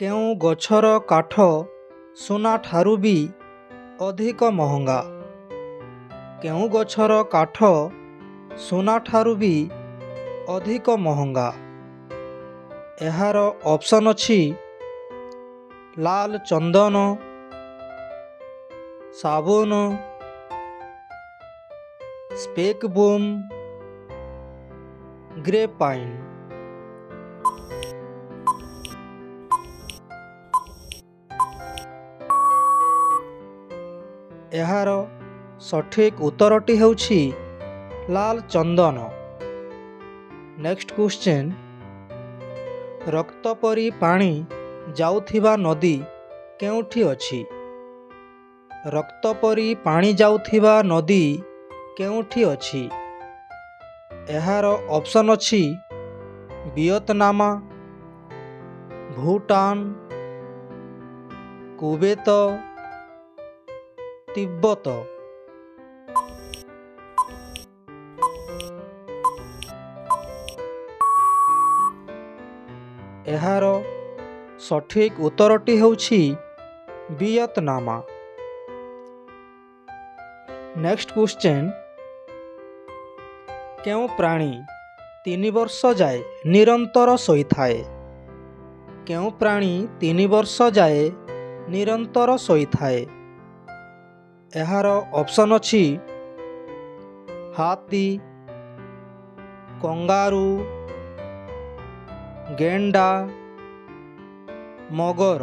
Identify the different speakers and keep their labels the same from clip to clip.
Speaker 1: କେଉଁ ଗଛର କାଠ ସୁନାଠାରୁ ବି ଅଧିକ ମହଙ୍ଗା? କେଉଁ ଗଛର କାଠ ସୁନାଠାରୁ ବି ଅଧିକ ମହଙ୍ଗା? ଏହାର ଅପସନ୍ ଅଛି ଲାଲ ଚନ୍ଦନ, ସାବୁନ, ସ୍ପେକ୍ ବୁମ୍, ଗ୍ରେ ପାଇନ୍। ଏହାର ସଠିକ୍ ଉତ୍ତରଟି ହେଉଛି ଲାଲ ଚନ୍ଦନ। ନେକ୍ସଟ କ୍ୱେଶ୍ଚନ୍, ରକ୍ତ ପରି ପାଣି ଯାଉଥିବା ନଦୀ କେଉଁଠି ଅଛି? ରକ୍ତ ପରି ପାଣି ଯାଉଥିବା ନଦୀ କେଉଁଠି ଅଛି? ଏହାର ଅପସନ୍ ଅଛି ଭିଏତନାମ, ଭୁଟାନ, କୁବେତ, ତିବ୍ବତ। ଏହାର ସଠିକ୍ ଉତ୍ତରଟି ହେଉଛି ଭିଏତନାମ। ନେକ୍ସଟ କ୍ୱେଶ୍ଚନ୍, କେଉଁ ପ୍ରାଣୀ 3 ବର୍ଷ ଯାଏ ନିରନ୍ତର ଶୋଇଥାଏ? କେଉଁ ପ୍ରାଣୀ 3 ବର୍ଷ ଯାଏ ନିରନ୍ତର ଶୋଇଥାଏ? ଏହାର ଅପସନ୍ ଅଛି ହାତୀ, କଙ୍ଗାରୁ, ଗେଣ୍ଡା, ମଗର।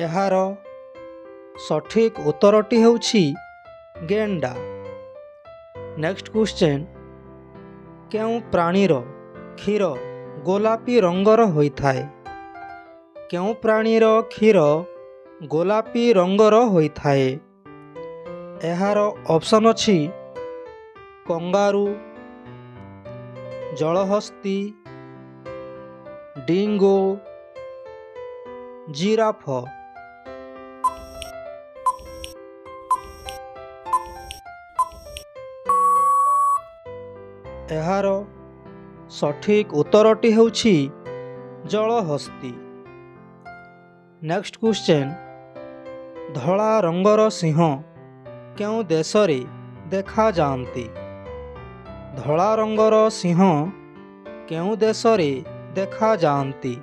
Speaker 1: ଏହାର ସଠିକ୍ ଉତ୍ତରଟି ହେଉଛି ଗେଣ୍ଡା। ନେକ୍ସଟ କ୍ୱେଶ୍ଚନ୍, କେଉଁ ପ୍ରାଣୀର କ୍ଷୀର ଗୋଲାପୀ ରଙ୍ଗର ହୋଇଥାଏ? କେଉଁ ପ୍ରାଣୀର କ୍ଷୀର ଗୋଲାପୀ ରଙ୍ଗର ହୋଇଥାଏ? ଏହାର ଅପସନ୍ ଅଛି କଙ୍ଗାରୁ, ଜଳହସ୍ତୀ, ଡିଙ୍ଗୋ, ଜିରାଫ। ଏହାର ସଠିକ୍ ଉତ୍ତରଟି ହେଉଛି ଜଳହସ୍ତୀ। ନେକ୍ସଟ କ୍ୱେଶ୍ଚନ୍, ଧଳା ରଙ୍ଗର ସିଂହ କେଉଁ ଦେଶରେ ଦେଖାଯାଆନ୍ତି? ଧଳା ରଙ୍ଗର ସିଂହ କେଉଁ ଦେଶରେ ଦେଖାଯାଆନ୍ତି?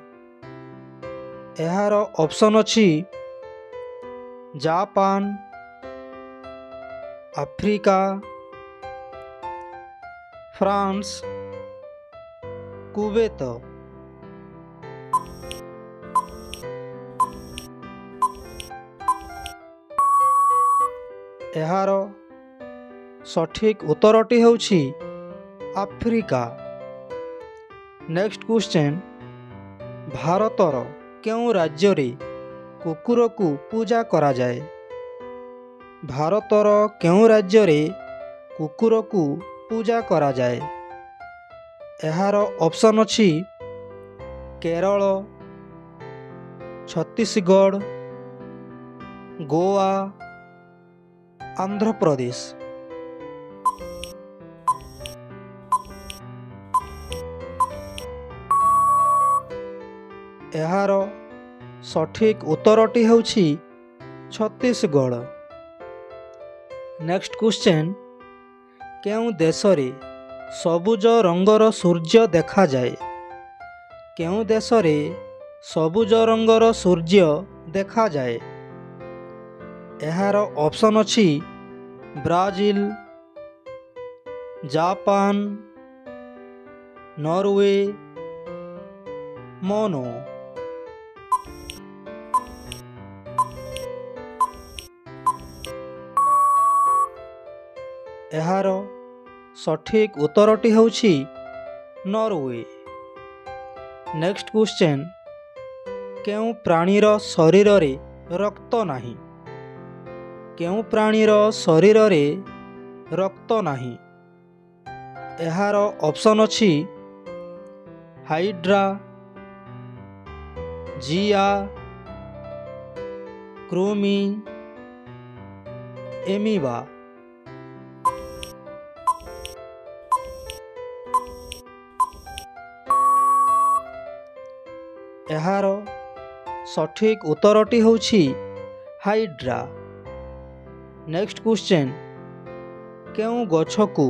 Speaker 1: ଏହାର ଅପସନ୍ ଅଛି ଜାପାନ, ଆଫ୍ରିକା, ଫ୍ରାନ୍ସ, କୁବେତ। ଏହାର ସଠିକ୍ ଉତ୍ତରଟି ହେଉଛି ଆଫ୍ରିକା। ନେକ୍ସଟ କ୍ୱେଶ୍ଚନ୍, ଭାରତର କେଉଁ ରାଜ୍ୟରେ କୁକୁରକୁ ପୂଜା କରାଯାଏ? ଭାରତର କେଉଁ ରାଜ୍ୟରେ କୁକୁରକୁ ପୂଜା କରାଯାଏ? ଏହାର ଅପସନ୍ ଅଛି କେରଳ, ଛତିଶଗଡ଼, ଗୋଆ, ଆନ୍ଧ୍ରପ୍ରଦେଶ। ଏହାର ସଠିକ୍ ଉତ୍ତରଟି ହେଉଛି ଛତିଶଗଡ଼। ନେକ୍ସଟ କ୍ୱେଶ୍ଚନ୍, କେଉଁ ଦେଶରେ ସବୁଜ ରଙ୍ଗର ସୂର୍ଯ୍ୟ ଦେଖାଯାଏ? କେଉଁ ଦେଶରେ ସବୁଜ ରଙ୍ଗର ସୂର୍ଯ୍ୟ ଦେଖାଯାଏ? ଏହାର ଅପସନ୍ ଅଛି ବ୍ରାଜିଲ, ଜାପାନ, ନରୱେ, ମୋନୋ। ଏହାର ସଠିକ୍ ଉତ୍ତରଟି ହେଉଛି ନରୱେ। ନେକ୍ସଟ କ୍ୱେଶ୍ଚନ୍, କେଉଁ ପ୍ରାଣୀର ଶରୀରରେ ରକ୍ତ ନାହିଁ? କେଉଁ ପ୍ରାଣୀର ଶରୀରରେ ରକ୍ତ ନାହିଁ? ଏହାର ଅପସନ୍ ଅଛି ହାଇଡ୍ରା, ଜିଆ, କ୍ରୁମି, ଏମିବା। ଏହାର ସଠିକ୍ ଉତ୍ତରଟି ହେଉଛି ହାଇଡ୍ରା। ନେକ୍ସଟ କ୍ୱେଶ୍ଚନ୍, କେଉଁ ଗଛକୁ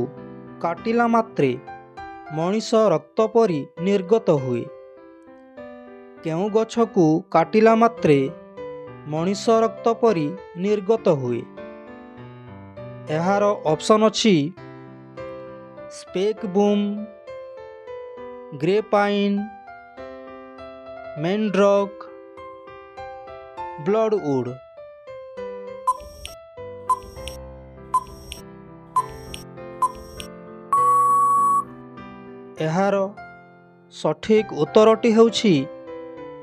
Speaker 1: କାଟିଲା ମାତ୍ରେ ମଣିଷ ରକ୍ତ ପରି ନିର୍ଗତ ହୁଏ? କେଉଁ ଗଛକୁ କାଟିଲା ମାତ୍ରେ ମଣିଷ ରକ୍ତ ପରି ନିର୍ଗତ ହୁଏ? ଏହାର ଅପସନ୍ ଅଛି ସ୍ପେକ୍ ବୁମ୍, ଗ୍ରେ ପାଇନ୍, ମେନ୍ଡ୍ରକ୍, ବ୍ଲଡ଼ଉଡ୍। ଏହାର ସଠିକ୍ ଉତ୍ତରଟି ହେଉଛି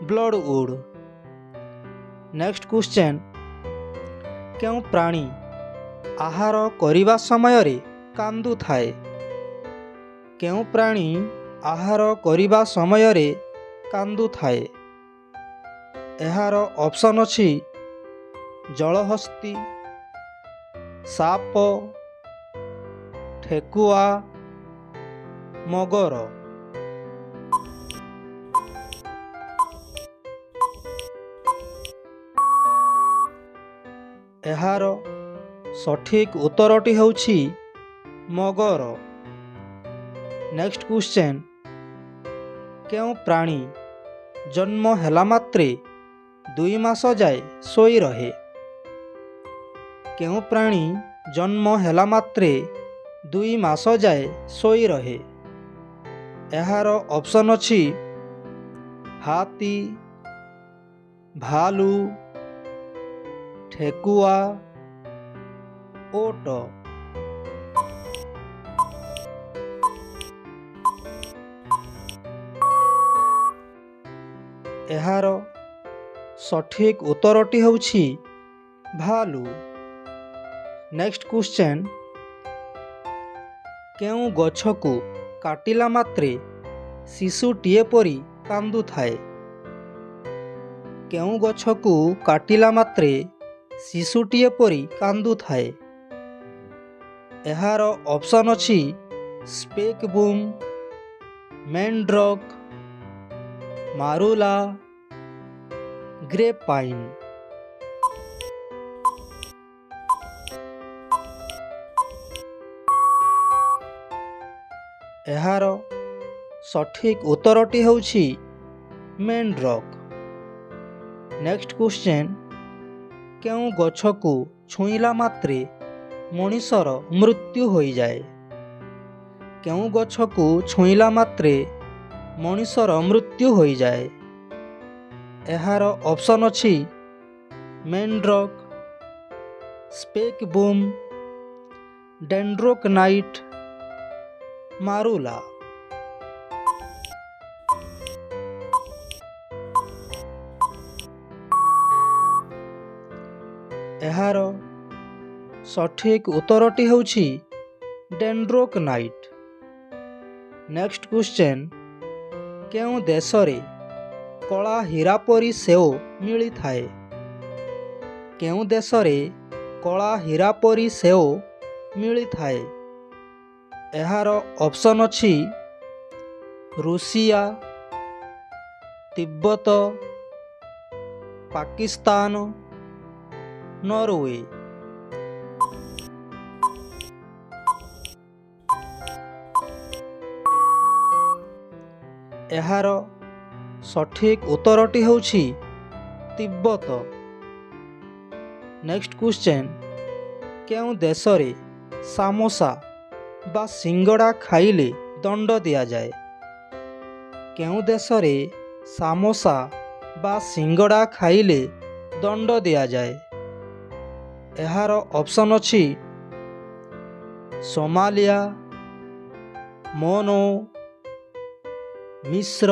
Speaker 1: ବ୍ଲଡ଼ଉଡ୍। ନେକ୍ସଟ କ୍ୱେଶ୍ଚନ୍, କେଉଁ ପ୍ରାଣୀ ଆହାର କରିବା ସମୟରେ କାନ୍ଦୁଥାଏ? କେଉଁ ପ୍ରାଣୀ ଆହାର କରିବା ସମୟରେ କାନ୍ଦୁଥାଏ? ଏହାର ଅପସନ୍ ଅଛି ଜଳହସ୍ତୀ, ସାପ, ଠେକୁଆ, ମଗର। ଏହାର ସଠିକ୍ ଉତ୍ତରଟି ହେଉଛି ମଗର। ନେକ୍ସଟ କ୍ୱେଶ୍ଚନ୍, କେଉଁ ପ୍ରାଣୀ ଜନ୍ମ ହେଲା ମାତ୍ରେ 2 ମାସ ଯାଏ ଶୋଇ ରହେ? କେଉଁ ପ୍ରାଣୀ ଜନ୍ମ ହେଲା ମାତ୍ରେ 2 ମାସ ଯାଏ ଶୋଇ ରହେ? ଏହାର ଅପସନ୍ ଅଛି ହାତୀ, ଭାଲୁ, ଠେକୁଆ, ଓଟ। ଏହାର ସଠିକ୍ ଉତ୍ତରଟି ହେଉଛି ଭାଲୁ। ନେକ୍ସଟ କ୍ୱେଶ୍ଚନ୍, କେଉଁ ଗଛକୁ କାଟିଲା ମାତ୍ରେ ଶିଶୁଟିଏ ପରି କାନ୍ଦୁଥାଏ? କେଉଁ ଗଛକୁ କାଟିଲା ମାତ୍ରେ ଶିଶୁଟିଏ ପରି କାନ୍ଦୁଥାଏ? ଏହାର ଅପସନ୍ ଅଛି ସ୍ପେକ୍ ବୁମ୍, ମେନ୍ଡ୍ରକ୍, ମାରୁଲା, ଗ୍ରେ ପାଇନ୍। ଏହାର ସଠିକ୍ ଉତ୍ତରଟି ହେଉଛି ମେନ୍ଡ୍ରକ୍। ନେକ୍ସଟ କ୍ୱେଶ୍ଚନ୍, କେଉଁ ଗଛକୁ ଛୁଇଁଲା ମାତ୍ରେ ମଣିଷର ମୃତ୍ୟୁ ହୋଇଯାଏ? କେଉଁ ଗଛକୁ ଛୁଇଁଲା ମାତ୍ରେ ମଣିଷର ମୃତ୍ୟୁ ହୋଇଯାଏ? ଏହାର ଅପସନ୍ ଅଛି ମେନ୍ଡ୍ରକ୍, ସ୍ପେକ୍ ବୁମ୍, ଡେଣ୍ଡ୍ରୋକ୍ନାଇଟ୍, ମାରୁଲା। ଏହାର ସଠିକ୍ ଉତ୍ତରଟି ହେଉଛି ଡେଣ୍ଡ୍ରୋକ୍ନାଇଟ୍। ନେକ୍ସଟ କ୍ୱେଶ୍ଚନ୍, କେଉଁ ଦେଶରେ କଳା ହୀରା ପରି ସେଓ ମିଳିଥାଏ? କେଉଁ ଦେଶରେ କଳା ହୀରା ପରି ସେଓ ମିଳିଥାଏ? ଏହାର ଅପସନ୍ ଅଛି ରୁଷିଆ, ତିବ୍ବତ, ପାକିସ୍ତାନ, ନରୱେ। ଏହାର ସଠିକ୍ ଉତ୍ତରଟି ହେଉଛି ତିବ୍ବତ। ନେକ୍ସଟ କ୍ୱେଶ୍ଚନ୍, କେଉଁ ଦେଶରେ ସାମୋସା ବା ସିଙ୍ଗଡ଼ା ଖାଇଲେ ଦଣ୍ଡ ଦିଆଯାଏ? କେଉଁ ଦେଶରେ ସାମୋସା ବା ସିଙ୍ଗଡ଼ା ଖାଇଲେ ଦଣ୍ଡ ଦିଆଯାଏ? ଏହାର ଅପସନ୍ ଅଛି ସୋମାଲିଆ, ମୋନୋ, ମିଶ୍ର,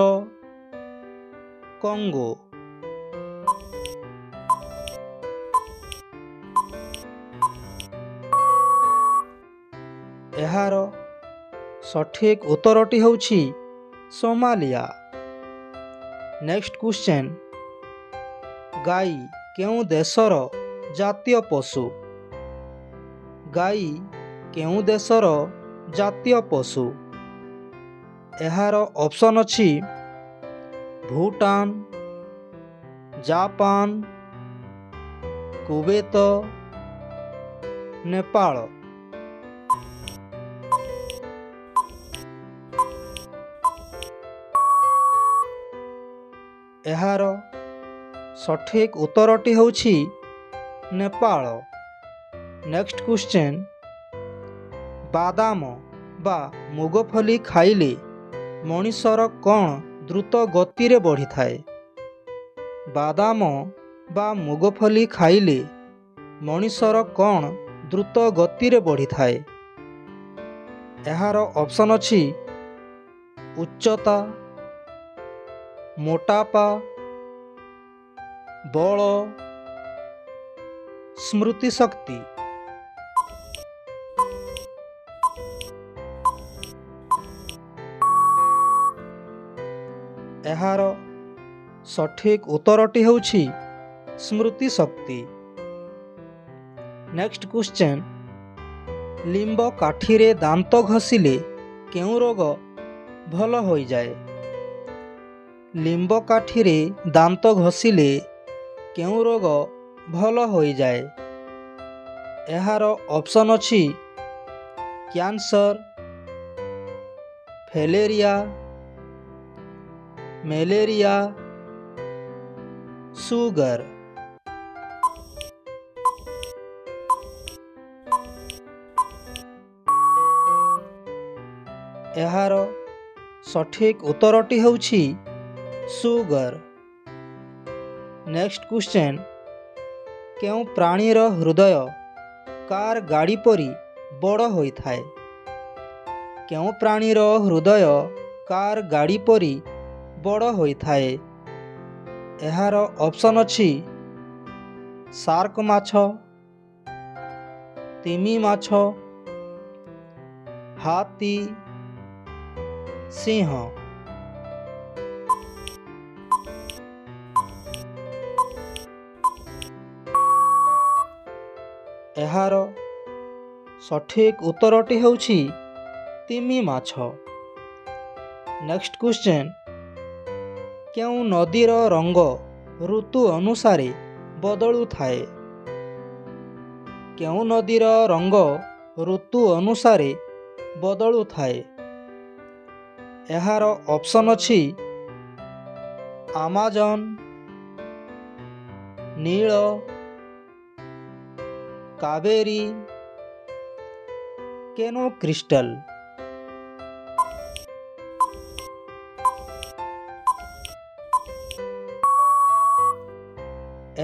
Speaker 1: କଙ୍ଗୋ। ଏହାର ସଠିକ୍ ଉତ୍ତରଟି ହେଉଛି ସୋମାଲିଆ। ନେକ୍ସଟ କ୍ୱେଶ୍ଚନ୍, ଗାଈ କେଉଁ ଦେଶର ଜାତୀୟ ପଶୁ? ଗାଈ କେଉଁ ଦେଶର ଜାତୀୟ ପଶୁ? ଏହାର ଅପସନ୍ ଅଛି ଭୁଟାନ, ଜାପାନ, କୁବେତ, ନେପାଳ। ଏହାର ସଠିକ୍ ଉତ୍ତରଟି ହେଉଛି ନେପାଳ। ନେକ୍ସଟ କ୍ୱେଶ୍ଚନ୍, ବାଦାମ ବା ମୁଗଫଲି ଖାଇଲେ ମଣିଷର କ'ଣ ଦ୍ରୁତ ଗତିରେ ବଢ଼ିଥାଏ? ବାଦାମ ବା ମୁଗଫଲି ଖାଇଲେ ମଣିଷର କ'ଣ ଦ୍ରୁତ ଗତିରେ ବଢ଼ିଥାଏ? ଏହାର ଅପସନ୍ ଅଛି ଉଚ୍ଚତା, ମୋଟାପା, ବଳ, ସ୍ମୃତିଶକ୍ତି। ଏହାର ସଠିକ୍ ଉତ୍ତରଟି ହେଉଛି ସ୍ମୃତିଶକ୍ତି। ନେକ୍ସଟ କ୍ୱେଶ୍ଚନ୍, ଲିମ୍ବ କାଠିରେ ଦାନ୍ତ ଘଷିଲେ କେଉଁ ରୋଗ ଭଲ ହୋଇଯାଏ? ଲିମ୍ବ କାଠିରେ ଦାନ୍ତ ଘଷିଲେ କେଉଁ ରୋଗ ଭଲ ହୋଇଯାଏ? ଏହାର ଅପସନ୍ ଅଛି କ୍ୟାନ୍ସର, ଫେଲେରିଆ, ମ୍ୟାଲେରିଆ, ସୁଗର। ଏହାର ସଠିକ୍ ଉତ୍ତରଟି ହେଉଛି ସୁଗର। ନେକ୍ସଟ କ୍ୱେଶ୍ଚନ୍, କେଉଁ ପ୍ରାଣୀର ହୃଦୟ କାର୍ ଗାଡ଼ି ପରି ବଡ଼ ହୋଇଥାଏ? କେଉଁ ପ୍ରାଣୀର ହୃଦୟ କାର୍ ଗାଡ଼ି ପରି ବଡ଼ ହୋଇଥାଏ? ଏହାର ଅପସନ୍ ଅଛି ଶାର୍କ ମାଛ, ତିମି ମାଛ, ହାତୀ, ସିଂହ। ଏହାର ସଠିକ୍ ଉତ୍ତରଟି ହେଉଛି ତିମି ମାଛ। ନେକ୍ସଟ କ୍ୱେଶ୍ଚନ୍, କେଉଁ ନଦୀର ରଙ୍ଗ ଋତୁ ଅନୁସାରେ ବଦଳୁଥାଏ? କେଉଁ ନଦୀର ରଙ୍ଗ ଋତୁ ଅନୁସାରେ ବଦଳୁଥାଏ? ଏହାର ଅପସନ୍ ଅଛି ଆମାଜନ, ନୀଳ, କାବେରୀ, କେନୋ କ୍ରିଷ୍ଟାଲ।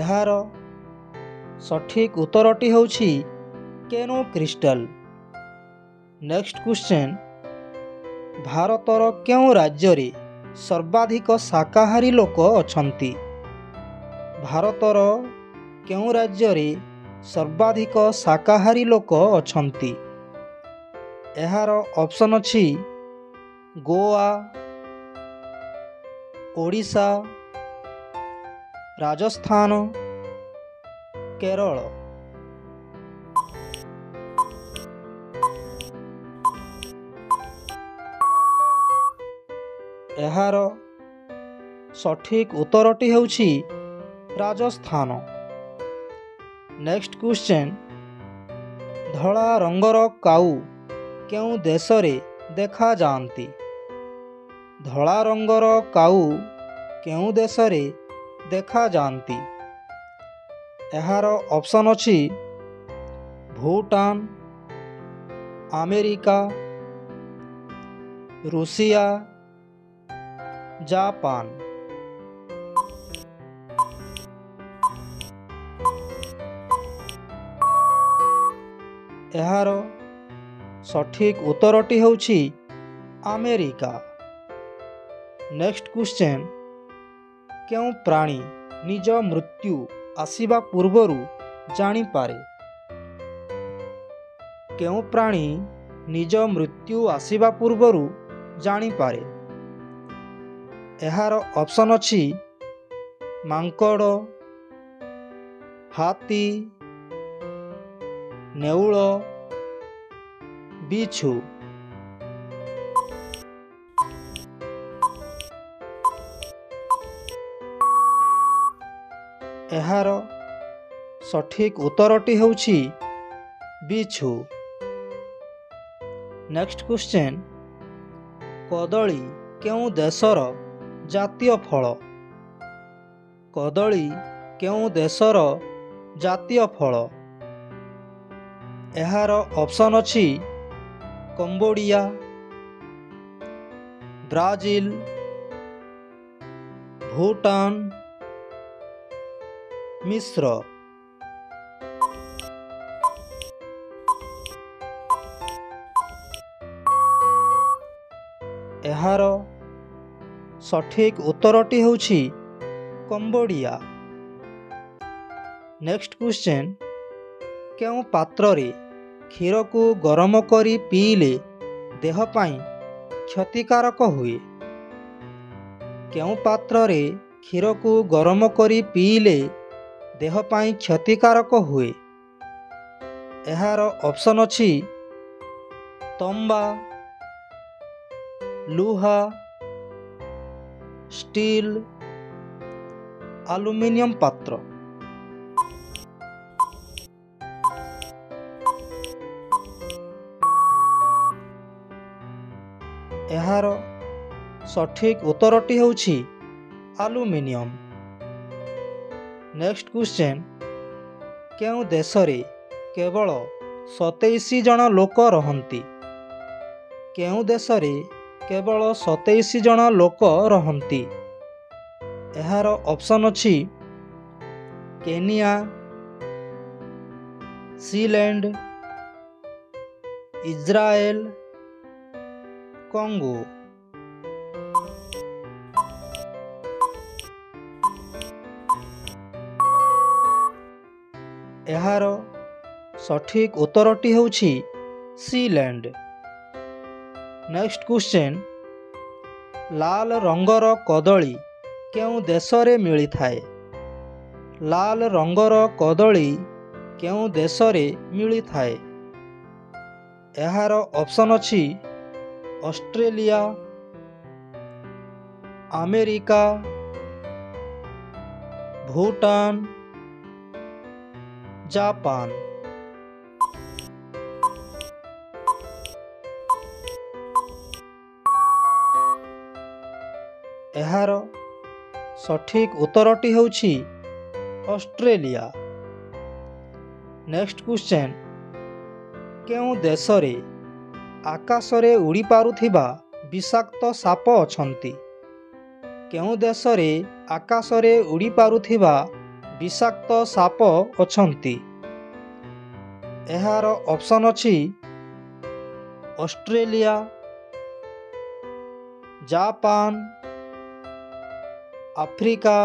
Speaker 1: ଏହାର ସଠିକ୍ ଉତ୍ତରଟି ହେଉଛି କେନୋ କ୍ରିଷ୍ଟାଲ। ନେକ୍ସଟ କ୍ୱେଶ୍ଚନ୍, ଭାରତର କେଉଁ ରାଜ୍ୟରେ ସର୍ବାଧିକ ଶାକାହାରୀ ଲୋକ ଅଛନ୍ତି? ଭାରତର କେଉଁ ରାଜ୍ୟରେ ସର୍ବାଧିକ ଶାକାହାରୀ ଲୋକ ଅଛନ୍ତି? ଏହାର ଅପସନ୍ ଅଛି ଗୋଆ, ଓଡ଼ିଶା, ରାଜସ୍ଥାନ, କେରଳ। ଏହାର ସଠିକ୍ ଉତ୍ତରଟି ହେଉଛି ରାଜସ୍ଥାନ। ନେକ୍ସଟ କ୍ୱେଶ୍ଚନ୍, ଧଳା ରଙ୍ଗର କାଉ କେଉଁ ଦେଶରେ ଦେଖାଯାଆନ୍ତି? ଧଳା ରଙ୍ଗର କାଉ କେଉଁ ଦେଶରେ ଦେଖାଯାଆନ୍ତି? ଏହାର ଅପସନ୍ ଅଛି ଭୁଟାନ, ଆମେରିକା, ରୁଷିଆ, ଜାପାନ। ଏହାର ସଠିକ୍ ଉତ୍ତରଟି ହେଉଛି ଆମେରିକା। ନେକ୍ସଟ କ୍ୱେଶ୍ଚନ୍, କେଉଁ ପ୍ରାଣୀ ନିଜ ମୃତ୍ୟୁ ଆସିବା ପୂର୍ବରୁ ଜାଣିପାରେ? କେଉଁ ପ୍ରାଣୀ ନିଜ ମୃତ୍ୟୁ ଆସିବା ପୂର୍ବରୁ ଜାଣିପାରେ? ଏହାର ଅପସନ୍ ଅଛି ମାଙ୍କଡ଼, ହାତୀ, ନେଉଳ, ବିଛୁ। ଏହାର ସଠିକ୍ ଉତ୍ତରଟି ହେଉଛି ବିଛୁ। ନେକ୍ସଟ କ୍ୱେଶ୍ଚନ୍, କଦଳୀ କେଉଁ ଦେଶର ଜାତୀୟ ଫଳ? କଦଳୀ କେଉଁ ଦେଶର ଜାତୀୟ ଫଳ? ଏହାର ଅପସନ୍ ଅଛି କମ୍ବୋଡିଆ, ବ୍ରାଜିଲ, ଭୁଟାନ, ମିଶ୍ର। ଏହାର ସଠିକ୍ ଉତ୍ତରଟି ହେଉଛି କମ୍ବୋଡିଆ। ନେକ୍ସଟ କ୍ୱେଶ୍ଚନ୍, କେଉଁ ପାତ୍ରରେ କ୍ଷୀରକୁ ଗରମ କରି ପିଇଲେ ଦେହ ପାଇଁ କ୍ଷତିକାରକ ହୁଏ? କେଉଁ ପାତ୍ରରେ କ୍ଷୀରକୁ ଗରମ କରି ପିଇଲେ ଦେହ ପାଇଁ କ୍ଷତିକାରକ ହୁଏ? ଏହାର ଅପସନ୍ ଅଛି ତମ୍ବା, ଲୁହା, ଷ୍ଟିଲ୍, ଆଲୁମିନିୟମ ପାତ୍ର। ଏହାର ସଠିକ୍ ଉତ୍ତରଟି ହେଉଛି ଆଲୁମିନିୟମ। ନେକ୍ସଟ କ୍ୱେଶ୍ଚନ୍, କେଉଁ ଦେଶରେ କେବଳ 27 ଜଣ ଲୋକ ରହନ୍ତି? କେଉଁ ଦେଶରେ କେବଳ 27 ଜଣ ଲୋକ ରହନ୍ତି? ଏହାର ଅପସନ୍ ଅଛି କେନିଆ, ସିଲେଣ୍ଡ, ଇସ୍ରାଏଲ, କଙ୍ଗୋ। ଏହାର ସଠିକ୍ ଉତ୍ତରଟି ହେଉଛି ସିଲେଣ୍ଡ। ନେକ୍ସଟ କ୍ୱେଶ୍ଚନ୍, ଲାଲ ରଙ୍ଗର କଦଳୀ କେଉଁ ଦେଶରେ ମିଳିଥାଏ? ଲାଲ ରଙ୍ଗର କଦଳୀ କେଉଁ ଦେଶରେ ମିଳିଥାଏ? ଏହାର ଅପସନ୍ ଅଛି ଅଷ୍ଟ୍ରେଲିଆ, ଆମେରିକା, ଭୁଟାନ, ଜାପାନ। ଏହାର ସଠିକ୍ ଉତ୍ତରଟି ହେଉଛି ଅଷ୍ଟ୍ରେଲିଆ। ନେକ୍ସଟ କ୍ୱେଶ୍ଚନ୍, କେଉଁ ଦେଶରେ ଆକାଶରେ ଉଡ଼ିପାରୁଥିବା ବିଷାକ୍ତ ସାପ ଅଛନ୍ତି? କେଉଁ ଦେଶରେ ଆକାଶରେ ଉଡ଼ିପାରୁଥିବା ବିଷାକ୍ତ ସାପ ଅଛନ୍ତି? ଏହାର ଅପସନ୍ ଅଛି ଅଷ୍ଟ୍ରେଲିଆ, ଜାପାନ, ଆଫ୍ରିକା,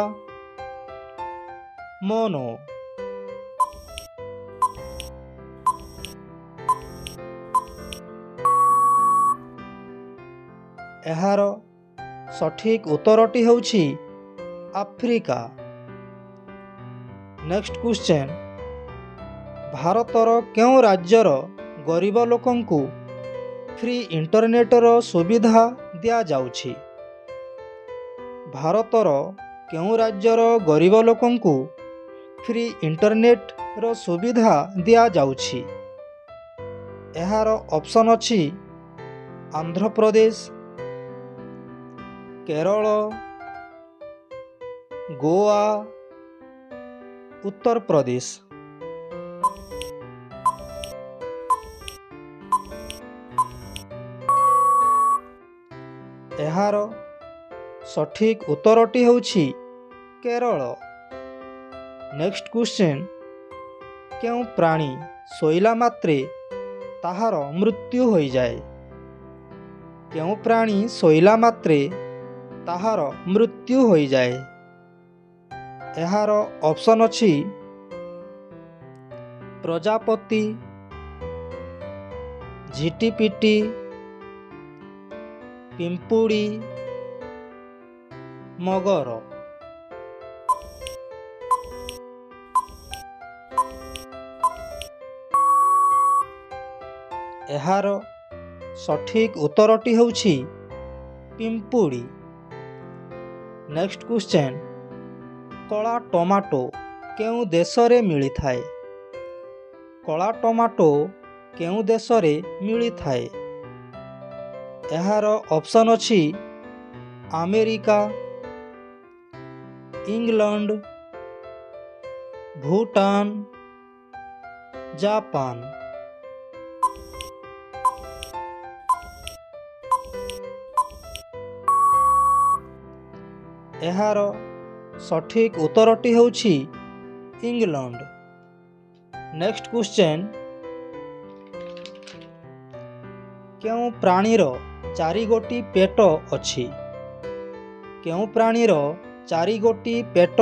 Speaker 1: ମୋନୋ। ଏହାର ସଠିକ୍ ଉତ୍ତରଟି ହେଉଛି ଆଫ୍ରିକା। ନେକ୍ସଟ କ୍ୱେଶ୍ଚନ୍, ଭାରତର କେଉଁ ରାଜ୍ୟର ଗରିବ ଲୋକଙ୍କୁ ଫ୍ରି ଇଣ୍ଟରନେଟର ସୁବିଧା ଦିଆଯାଉଛି? ଭାରତର କେଉଁ ରାଜ୍ୟର ଗରିବ ଲୋକଙ୍କୁ ଫ୍ରି ଇଣ୍ଟରନେଟର ସୁବିଧା ଦିଆଯାଉଛି? ଏହାର ଅପସନ୍ ଅଛି ଆନ୍ଧ୍ରପ୍ରଦେଶ, କେରଳ, ଗୋଆ, ଉତ୍ତରପ୍ରଦେଶ। ଏହାର ସଠିକ୍ ଉତ୍ତରଟି ହେଉଛି କେରଳ। ନେକ୍ସଟ କ୍ୱେଶ୍ଚନ୍, କେଉଁ ପ୍ରାଣୀ ଶୋଇଲା ମାତ୍ରେ ତାହାର ମୃତ୍ୟୁ ହୋଇଯାଏ? କେଉଁ ପ୍ରାଣୀ ଶୋଇଲା ମାତ୍ରେ ତାହାର ମୃତ୍ୟୁ ହୋଇଯାଏ? ଏହାର ଅପସନ୍ ଅଛି ପ୍ରଜାପତି, ଝିଟିପିଟି, ପିମ୍ପୁଡ଼ି, ମଗର। ଏହାର ସଠିକ୍ ଉତ୍ତରଟି ହେଉଛି ପିମ୍ପୁଡ଼ି। ନେକ୍ସଟ କ୍ୱେଶ୍ଚନ୍, କଳା ଟମାଟୋ କେଉଁ ଦେଶରେ ମିଳିଥାଏ? କଳା ଟମାଟୋ କେଉଁ ଦେଶରେ ମିଳିଥାଏ? ଏହାର ଅପସନ୍ ଅଛି ଆମେରିକା, ଇଂଲଣ୍ଡ, ଭୁଟାନ, ଜାପାନ। ଏହାର ସଠିକ୍ ଉତ୍ତରଟି ହେଉଛି ଇଂଲଣ୍ଡ। ନେକ୍ସଟ କ୍ୱେଶ୍ଚନ୍, କେଉଁ ପ୍ରାଣୀର ଚାରିଗୋଟି ପେଟ ଅଛି? କେଉଁ ପ୍ରାଣୀର ଚାରିଗୋଟି ପେଟ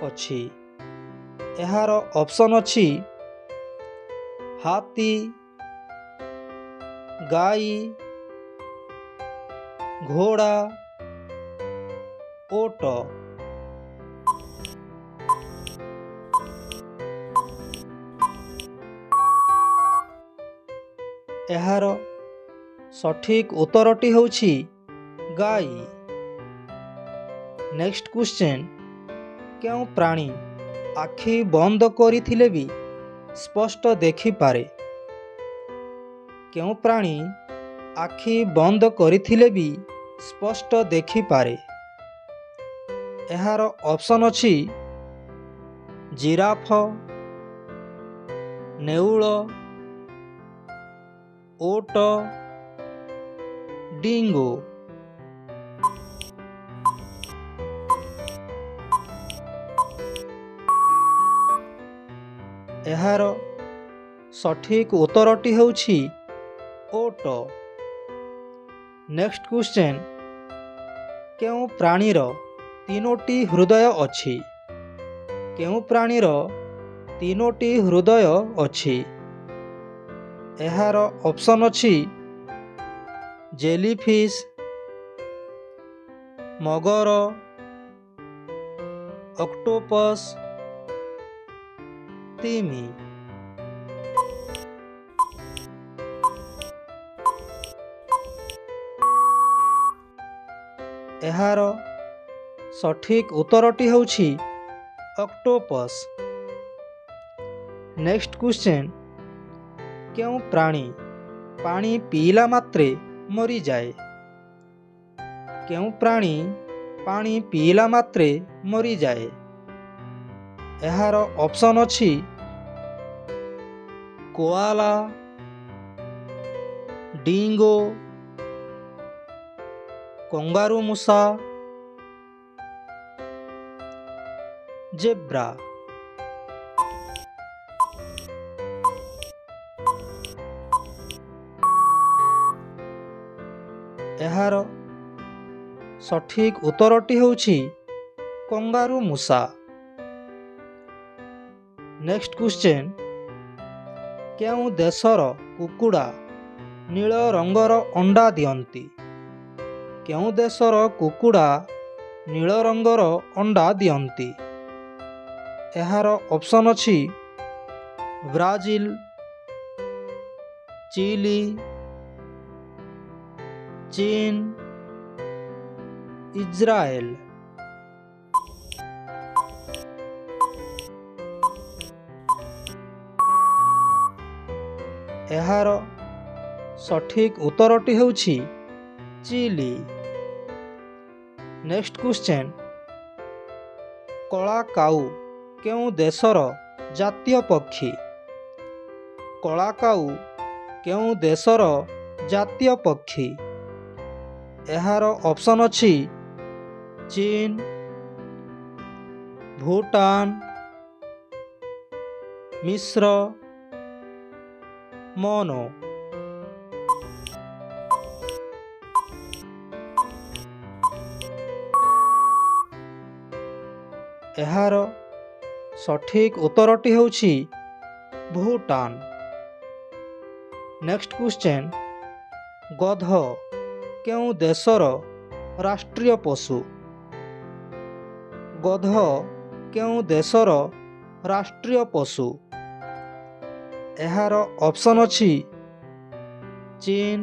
Speaker 1: ଅଛି? ଏହାର ଅପସନ୍ ଅଛି ହାତୀ, ଗାଈ, ଘୋଡ଼ା, ଓଟ। ଏହାର ସଠିକ୍ ଉତ୍ତରଟି ହେଉଛି ଗାଈ। ନେକ୍ସଟ କ୍ୱେଶ୍ଚନ୍, କେଉଁ ପ୍ରାଣୀ ଆଖି ବନ୍ଦ କରିଥିଲେ ବି ସ୍ପଷ୍ଟ ଦେଖିପାରେ? କେଉଁ ପ୍ରାଣୀ ଆଖି ବନ୍ଦ କରିଥିଲେ ବି ସ୍ପଷ୍ଟ ଦେଖିପାରେ? ଏହାର ଅପସନ୍ ଅଛି ଜିରାଫ, ନେଉଳ, ଓଟ, ଡିଙ୍ଗୋ। ଏହାର ସଠିକ୍ ଉତ୍ତରଟି ହେଉଛି ଓଟ। ନେକ୍ସଟ କ୍ୱେଶ୍ଚନ୍, କେଉଁ ପ୍ରାଣୀର ତିନୋଟି ହୃଦୟ ଅଛି? କେଉଁ ପ୍ରାଣୀର ତିନୋଟି ହୃଦୟ ଅଛି? ଏହାର ଅପସନ୍ ଅଛି ଜେଲିଫିସ୍, ମଗର, ଅକ୍ଟୋପସ୍, ତିମି। ଏହାର ସଠିକ୍ ଉତ୍ତରଟି ହେଉଛି ଅକ୍ଟୋପସ୍। ନେକ୍ସଟ କ୍ୱେଶ୍ଚନ୍, କେଉଁ ପ୍ରାଣୀ ପାଣି ପିଇଲା ମାତ୍ରେ ମରିଯାଏ? କେଉଁ ପ୍ରାଣୀ ପାଣି ପିଇଲା ମାତ୍ରେ ମରିଯାଏ? ଏହାର ଅପସନ୍ ଅଛି କୋଆଲା, ଡିଙ୍ଗୋ, କଙ୍ଗାରୁ ମୂଷା, ଜେବ୍ରା। ଏହାର ସଠିକ୍ ଉତ୍ତରଟି ହେଉଛି କଙ୍ଗାରୁ ମୂଷା। ନେକ୍ସଟ କ୍ୱେଶ୍ଚନ୍, କେଉଁ ଦେଶର କୁକୁଡ଼ା ନୀଳ ରଙ୍ଗର ଅଣ୍ଡା ଦିଅନ୍ତି? କେଉଁ ଦେଶର କୁକୁଡ଼ା ନୀଳ ରଙ୍ଗର ଅଣ୍ଡା ଦିଅନ୍ତି? ଏହାର ଅପସନ୍ ଅଛି ବ୍ରାଜିଲ, ଚିଲି, ଚୀନ, ଇସ୍ରାଏଲ। ଏହାର ସଠିକ୍ ଉତ୍ତରଟି ହେଉଛି ଚିଲି। ନେକ୍ସଟ କ୍ୱେଶ୍ଚନ୍, କଳା କାଉ କେଉଁ ଦେଶର ଜାତୀୟ ପକ୍ଷୀ? କଳା କାଉ କେଉଁ ଦେଶର ଜାତୀୟ ପକ୍ଷୀ? ଏହାର ଅପସନ୍ ଅଛି ଚୀନ, ଭୁଟାନ, ମିଶ୍ର, ମନୋ। ଏହାର ସଠିକ୍ ଉତ୍ତରଟି ହେଉଛି ଭୁଟାନ। ନେକ୍ସଟ କ୍ୱେଶ୍ଚନ୍, ଗଧ କେଉଁ ଦେଶର ରାଷ୍ଟ୍ରୀୟ ପଶୁ? ଗଧ କେଉଁ ଦେଶର ରାଷ୍ଟ୍ରୀୟ ପଶୁ? ଏହାର ଅପସନ୍ ଅଛି ଚୀନ,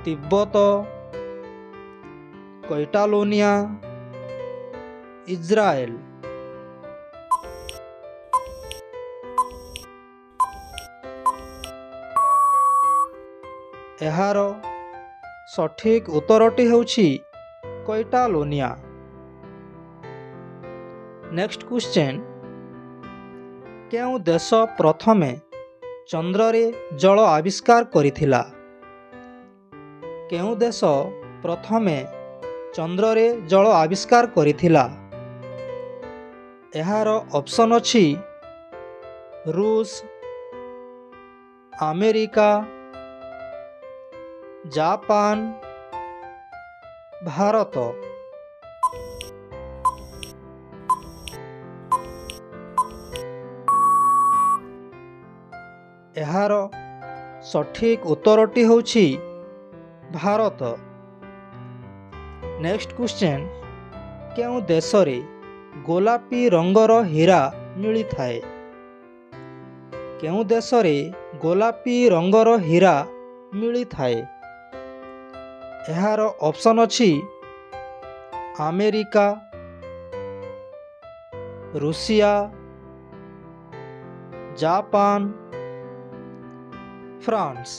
Speaker 1: ତିବ୍ବତ, କୈଟାଲୋନିଆ, ଇସ୍ରାଏଲ। ଏହାର ସଠିକ୍ ଉତ୍ତରଟି ହେଉଛି କୈଟାଲୋନିଆ। ନେକ୍ସଟ କ୍ୱେଶ୍ଚନ୍, କେଉଁ ଦେଶ ପ୍ରଥମେ ଚନ୍ଦ୍ରରେ ଜଳ ଆବିଷ୍କାର କରିଥିଲା? କେଉଁ ଦେଶ ପ୍ରଥମେ ଚନ୍ଦ୍ରରେ ଜଳ ଆବିଷ୍କାର କରିଥିଲା? ଏହାର ଅପସନ୍ ଅଛି ରୁଷ, ଆମେରିକା, ଜାପାନ, ଭାରତ। ଏହାର ସଠିକ୍ ଉତ୍ତରଟି ହେଉଛି ଭାରତ। ନେକ୍ସଟ କ୍ୱେଶ୍ଚନ୍, କେଉଁ ଦେଶରେ ଗୋଲାପୀ ରଙ୍ଗର ହୀରା ମିଳିଥାଏ? କେଉଁ ଦେଶରେ ଗୋଲାପୀ ରଙ୍ଗର ହୀରା ମିଳିଥାଏ? ଏହାର ଅପସନ୍ ଅଛି ଆମେରିକା, ରୁଷିଆ, ଜାପାନ, ଫ୍ରାନ୍ସ।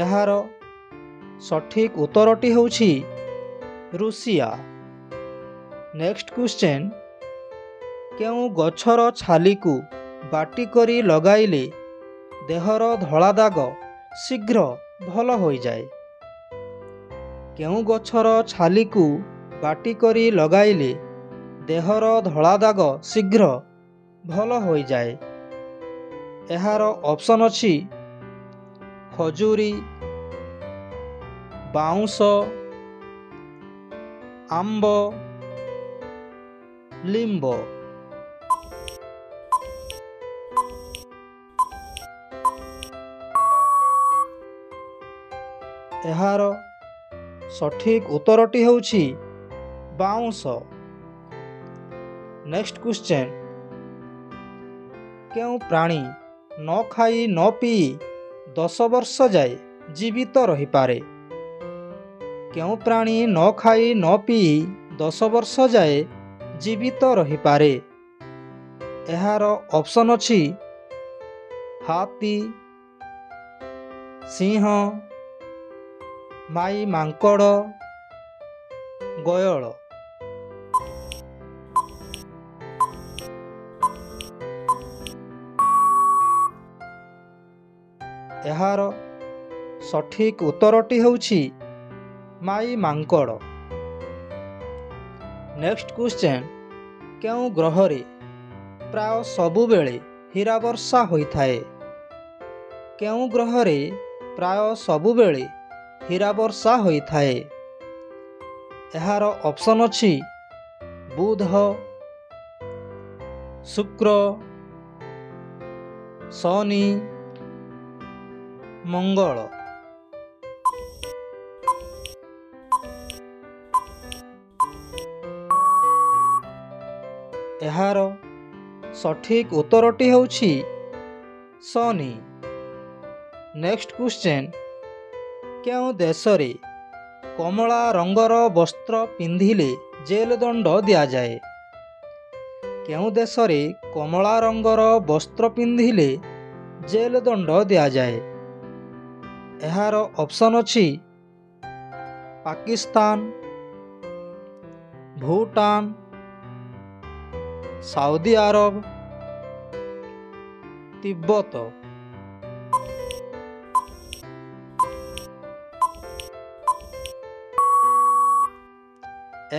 Speaker 1: ଏହାର ସଠିକ୍ ଉତ୍ତରଟି ହେଉଛି ରୁଷିଆ। ନେକ୍ସଟ କ୍ୱେଶ୍ଚନ୍, କେଉଁ ଗଛର ଛାଲିକୁ ବାଟି କରି ଲଗାଇଲେ ଦେହର ଧଳା ଦାଗ ଶୀଘ୍ର ଭଲ ହୋଇଯାଏ? କେଉଁ ଗଛର ଛାଲିକୁ ବାଟି କରି ଲଗାଇଲେ ଦେହର ଧଳା ଦାଗ ଶୀଘ୍ର ଭଲ ହୋଇଯାଏ? ଏହାର ଅପସନ୍ ଅଛି ଖଜୁରୀ, ବାଉଁଶ, ଆମ୍ବ, ଲିମ୍ବ। ଏହାର ସଠିକ୍ ଉତ୍ତରଟି ହେଉଛି ବାଉଁଶ। ନେକ୍ସଟ କ୍ୱେଶ୍ଚନ୍, କେଉଁ ପ୍ରାଣୀ ନ ଖାଇ ନ ପିଇ 10 ବର୍ଷ ଯାଏ ଜୀବିତ ରହିପାରେ? କେଉଁ ପ୍ରାଣୀ ନ ଖାଇ ନ ପିଇ 10 ବର୍ଷ ଯାଏ ଜୀବିତ ରହିପାରେ? ଏହାର ଅପସନ୍ ଅଛି ହାତୀ, ସିଂହ, ମାଈ ମାଙ୍କଡ଼, ଗୟଳ। ଏହାର ସଠିକ୍ ଉତ୍ତରଟି ହେଉଛି ମାଈ ମାଙ୍କଡ଼। ନେକ୍ସଟ କ୍ୱେଶ୍ଚନ୍, କେଉଁ ଗ୍ରହରେ ପ୍ରାୟ ସବୁବେଳେ ହୀରା ବର୍ଷା ହୋଇଥାଏ? କେଉଁ ଗ୍ରହରେ ପ୍ରାୟ ସବୁବେଳେ ହୀରା ବର୍ଷା ହୋଇଥାଏ? ଏହାର ଅପସନ୍ ଅଛି ବୁଧ, ଶୁକ୍ର, ଶନି, ମଙ୍ଗଳ। ଏହାର ସଠିକ୍ ଉତ୍ତରଟି ହେଉଛି ଶନି। ନେକ୍ସଟ କ୍ୱେଶ୍ଚନ୍, କେଉଁ ଦେଶରେ କମଳା ରଙ୍ଗର ବସ୍ତ୍ର ପିନ୍ଧିଲେ ଜେଲ୍ ଦଣ୍ଡ ଦିଆଯାଏ? କେଉଁ ଦେଶରେ କମଳା ରଙ୍ଗର ବସ୍ତ୍ର ପିନ୍ଧିଲେ ଜେଲ୍ ଦଣ୍ଡ ଦିଆଯାଏ? ଏହାର ଅପସନ୍ ଅଛି ପାକିସ୍ତାନ, ଭୁଟାନ, ସାଉଦି ଆରବ, ତିବ୍ବତ।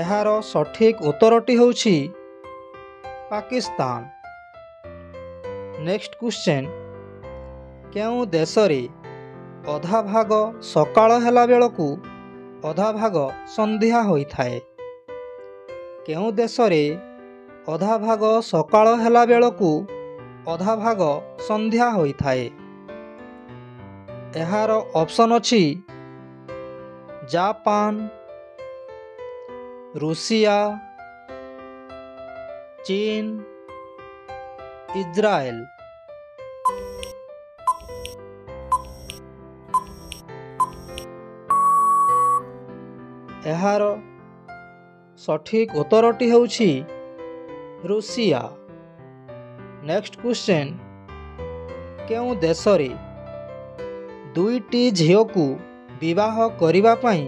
Speaker 1: ଏହାର ସଠିକ୍ ଉତ୍ତରଟି ହେଉଛି ପାକିସ୍ତାନ। ନେକ୍ସଟ କ୍ୱେଶ୍ଚନ୍, କେଉଁ ଦେଶରେ ଅଧା ଭାଗ ସକାଳ ହେଲା ବେଳକୁ ଅଧା ଭାଗ ସନ୍ଧ୍ୟା ହୋଇଥାଏ? କେଉଁ ଦେଶରେ ଅଧା ଭାଗ ସକାଳ ହେଲା ବେଳକୁ ଅଧା ଭାଗ ସନ୍ଧ୍ୟା ହୋଇଥାଏ? ଏହାର ଅପସନ୍ ଅଛି ଜାପାନ, ରୁଷିଆ, ଚୀନ, ଇସ୍ରାଏଲ। ଏହାର ସଠିକ୍ ଉତ୍ତରଟି ହେଉଛି ରୁଷିଆ। ନେକ୍ସଟ କ୍ୱେଶ୍ଚନ୍, କେଉଁ ଦେଶରେ ଦୁଇଟି ଝିଅକୁ ବିବାହ କରିବା ପାଇଁ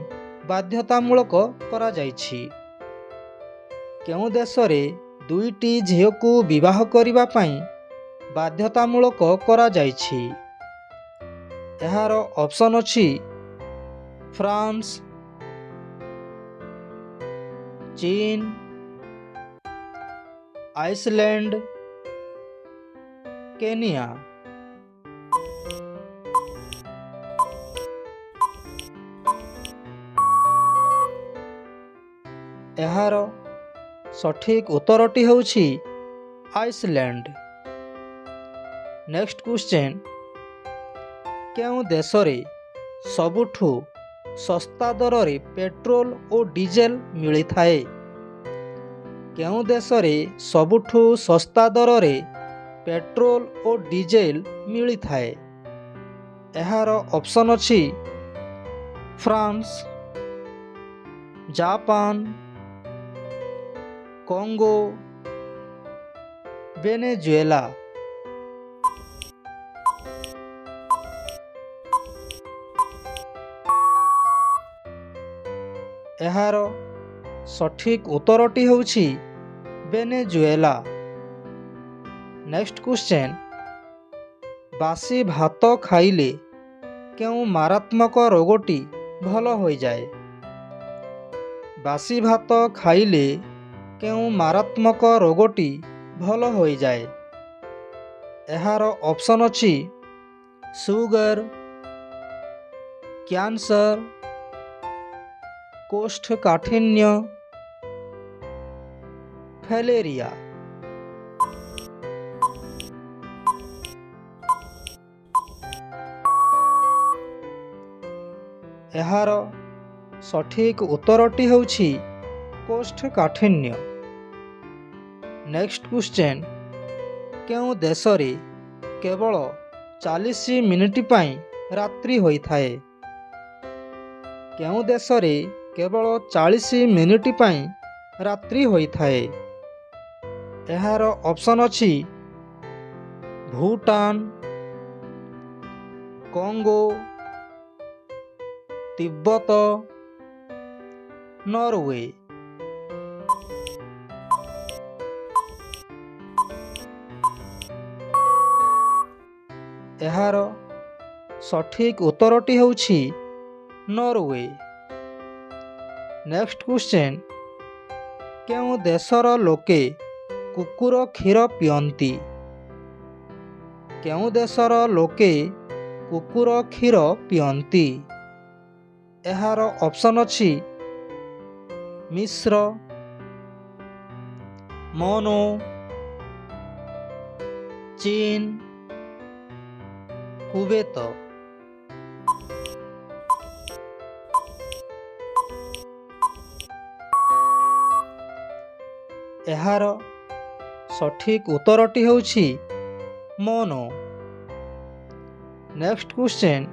Speaker 1: ବାଧ୍ୟତାମୂଳକ କରାଯାଇଛି? କେଉଁ ଦେଶରେ ଦୁଇଟି ଝିଅକୁ ବିବାହ କରିବା ପାଇଁ ବାଧ୍ୟତାମୂଳକ କରାଯାଇଛି? ଏହାର ଅପସନ୍ ଅଛି ଫ୍ରାନ୍ସ, ଚୀନ, ଆଇସଲ୍ୟାଣ୍ଡ, କେନିଆ। ଏହାର ସଠିକ ଉତ୍ତରଟି ହେଉଛି ଆଇସଲ୍ୟାଣ୍ଡ। ନେକ୍ସଟ କ୍ୱେଶ୍ଚନ୍, କେଉଁ ଦେଶରେ ସବୁଠୁ ଶସ୍ତା ଦରରେ ପେଟ୍ରୋଲ ଓ ଡିଜେଲ ମିଳିଥାଏ? କେଉଁ ଦେଶରେ ସବୁଠୁ ଶସ୍ତା ଦରରେ ପେଟ୍ରୋଲ ଓ ଡିଜେଲ ମିଳିଥାଏ? ଏହାର ଅପସନ୍ ଅଛି ଫ୍ରାନ୍ସ, ଜାପାନ, କଙ୍ଗୋ, ଭେନେଜୁଏଲା। ଏହାର ସଠିକ ଉତ୍ତରଟି ହେଉଛି ଭେନେଜୁଏଲା। ନେକ୍ସଟ କ୍ୱେଶ୍ଚନ୍, ବାସି ଭାତ ଖାଇଲେ କେଉଁ ମାରାତ୍ମକ ରୋଗଟି ଭଲ ହୋଇଯାଏ? ବାସି ଭାତ ଖାଇଲେ କେଉଁ ମାରାତ୍ମକ ରୋଗଟି ଭଲ ହୋଇଯାଏ? ଏହାର ଅପସନ୍ ଅଛି ସୁଗର, କ୍ୟାନ୍ସର, କୋଷ୍ଠକାଠିନ୍ୟ, ଫ୍ୟାଲେରିଆ। ଏହାର ସଠିକ ଉତ୍ତରଟି ହେଉଛି କୋଷ୍ଠକାଠିନ୍ୟ। ନେକ୍ସଟ କ୍ୱେଶ୍ଚନ୍, କେଉଁ ଦେଶରେ କେବଳ 40 ମିନିଟ୍ ପାଇଁ ରାତ୍ରି ହୋଇଥାଏ? କେଉଁ ଦେଶରେ କେବଳ 40 ମିନିଟ୍ ପାଇଁ ରାତ୍ରି ହୋଇଥାଏ? ଏହାର ଅପସନ୍ ଅଛି ଭୁଟାନ, କଙ୍ଗୋ, ତିବ୍ବତ, ନରୱେ। ଏହାର ସଠିକ ଉତ୍ତରଟି ହେଉଛି ନରୱେ। ନେକ୍ସଟ କ୍ୱେଶ୍ଚନ୍, କେଉଁ ଦେଶର ଲୋକେ କୁକୁର କ୍ଷୀର ପିଅନ୍ତି? କେଉଁ ଦେଶର ଲୋକେ କୁକୁର କ୍ଷୀର ପିଅନ୍ତି? ଏହାର ଅପସନ୍ ଅଛି ମିଶ୍ର, ମନୋ, ଚୀନ, କୁବେତ। ଏହାର ସଠିକ ଉତ୍ତରଟି ହେଉଛି ମନୋ। ନେକ୍ସଟ କ୍ୱେଶ୍ଚନ୍,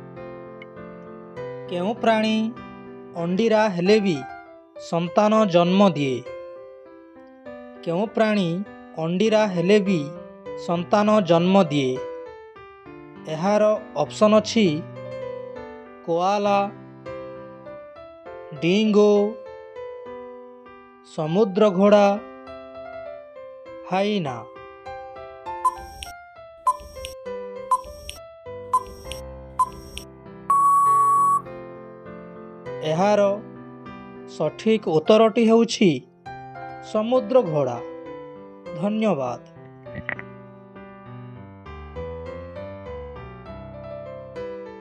Speaker 1: କେଉଁ ପ୍ରାଣୀ ଅଣ୍ଡିରା ହେଲେ ବି ସନ୍ତାନ ଜନ୍ମ ଦିଏ? କେଉଁ ପ୍ରାଣୀ ଅଣ୍ଡିରା ହେଲେ ବି ସନ୍ତାନ ଜନ୍ମ ଦିଏ? ଏହାର ଅପସନ୍ ଅଛି କୋଆଲା, ଡିଙ୍ଗୋ, ସମୁଦ୍ର ଘୋଡ଼ା, ହାଇନା। ଏହାର ସଠିକ ଉତ୍ତରଟି ହେଉଛି ସମୁଦ୍ର ଘୋଡ଼ା। ଧନ୍ୟବାଦ।